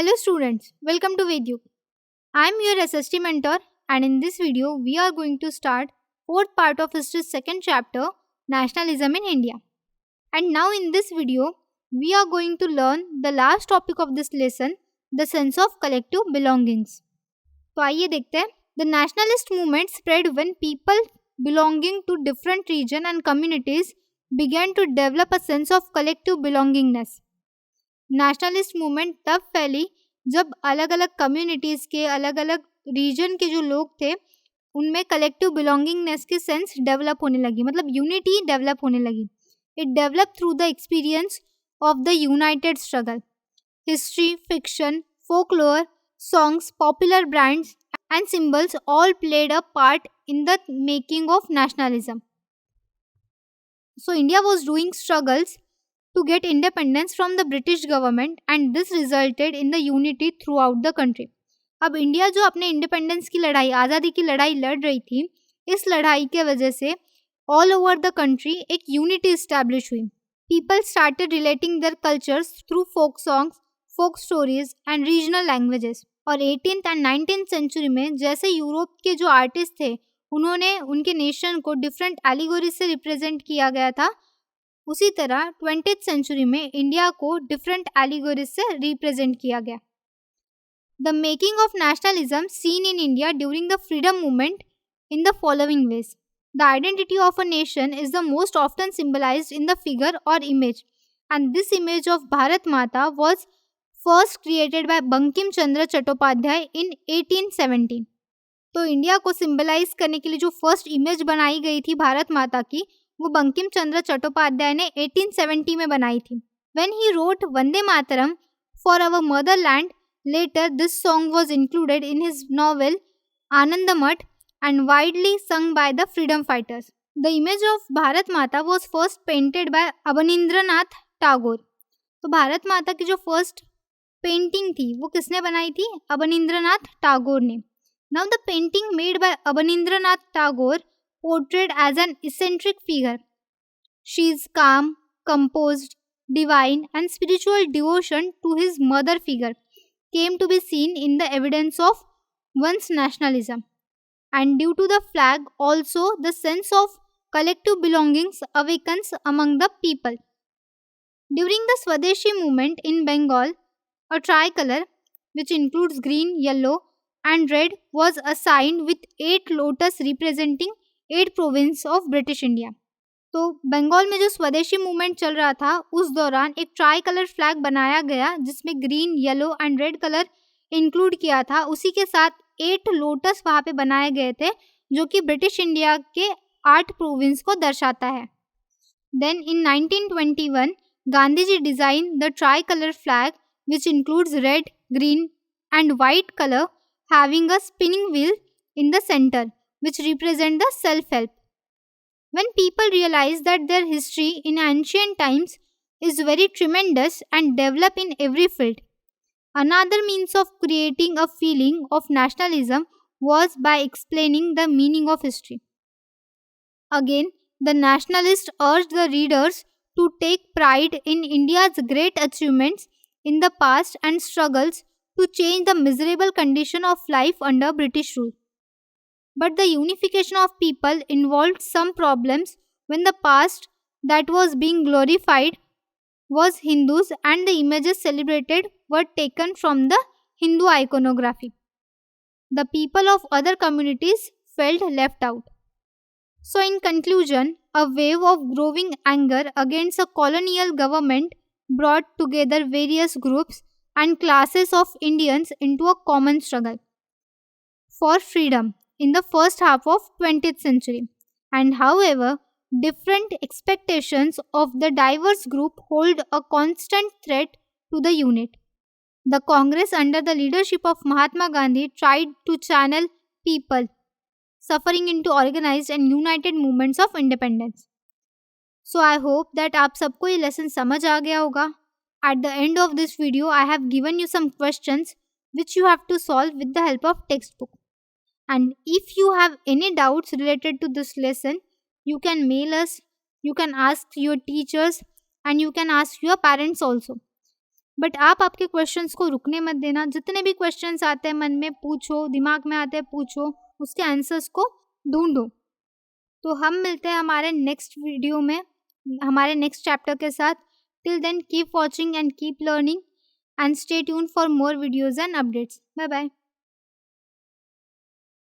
Hello students, welcome to Vedyuk. I am your SST mentor and in this video we are going to start fourth part of history's second chapter, Nationalism in India. And now in this video we are going to learn the last topic of this lesson, the sense of collective belongings. तो आइए देखते हैं. The nationalist movement spread when people belonging to different regions and communities began to develop a sense of collective belongingness. Nationalist movement तब फैली जब अलग अलग communities के अलग अलग रीजन के जो लोग थे उनमें कलेक्टिव बिलोंगिंगनेस की सेंस डेवलप होने लगी, मतलब यूनिटी डेवलप होने लगी. It develop through the experience of the United struggle. History, fiction, folklore, songs, popular brands and symbols all played a part in the making of nationalism. So India was doing struggles to get independence from the British government and this resulted in the unity throughout the country. अब India जो अपने independence की लड़ाई, आज़ादी की लड़ाई लड़ रही थी, इस लड़ाई के वजह से ऑल ओवर द कंट्री एक यूनिटी इस्टेब्लिश हुई. People started relating their cultures through folk songs, folk stories and regional languages. और 18th एंड 19th सेंचुरी में जैसे यूरोप के जो आर्टिस्ट थे उन्होंने उनके नेशन को डिफरेंट एलिगोरी से रिप्रेजेंट किया गया था, उसी तरह 20th सेंचुरी में इंडिया को डिफरेंट एलिगोरी से रिप्रेजेंट किया गया. The making of nationalism seen in India during the freedom movement in the following ways. The identity of a nation is the most often symbolised in the figure और image and this image of Bharat Mata was first created by Bankim Chandra Chattopadhyay in 1870. तो India को symbolize करने के लिए जो first image बनाई गई थी भारत माता की वो बंकिम चंद्र चट्टोपाध्याय ने 1870 में बनाई थी. When he wrote Vande Mataram for our motherland, later this song was included in his novel Anandamath and widely sung by the freedom fighters. The image of Bharat Mata was first painted by Abanindranath Tagore. तो भारत माता की जो first painting थी वो किसने बनाई थी? अबनिंद्रनाथ टैगोर ने. Now the painting made by Abanindranath Tagore portrayed as an eccentric figure. She is calm, composed, divine and spiritual devotion to his mother figure came to be seen in the evidence of one's nationalism. And due to the flag also the sense of collective belongings awakens among the people. During the Swadeshi movement in Bengal, a tricolor which includes green, yellow and red was assigned with 8 lotus representing 8 province of British India. तो बंगाल में जो स्वदेशी movement चल रहा था उस दौरान एक ट्राई कलर फ्लैग बनाया गया जिसमें green, yellow and red colour include किया था. उसी के साथ 8 लोटस वहाँ पे बनाए गए थे जो कि ब्रिटिश इंडिया के 8 प्रोविंस को दर्शाता है. Then in 1921 Gandhi ji design the tricolour flag which includes red, green and white colour having a spinning wheel in the center which represent the self-help. When people realize that their history in ancient times is very tremendous and develop in every field, another means of creating a feeling of nationalism was by explaining the meaning of history. Again, the nationalists urged the readers to take pride in India's great achievements in the past and struggles to change the miserable condition of life under British rule. But the unification of people involved some problems when the past that was being glorified was Hindus and the images celebrated were taken from the Hindu iconography. The people of other communities felt left out. So in conclusion, a wave of growing anger against a colonial government brought together various groups and classes of Indians into a common struggle for freedom in the first half of 20th century. And however, different expectations of the diverse group hold a constant threat to the unit. The Congress under the leadership of Mahatma Gandhi tried to channel people suffering into organized and united movements of independence. So I hope that आप सबको ये lesson समझ आ गया होगा. At the end of this video, I have given you some questions which you have to solve with the help of textbook. And if you have any doubts related to this lesson, you can mail us, you can ask your teachers and you can ask your parents also. But आप आपके questions को रुकने मत देना। जितने भी questions आते हैं मन में पूछो, दिमाग में आते हैं पूछो, उसके आंसर्स को ढूंढो। तो हम मिलते हैं हमारे नेक्स्ट वीडियो में, हमारे नेक्स्ट चैप्टर के साथ। Till then keep watching and keep learning and stay tuned for more videos and updates. Bye bye.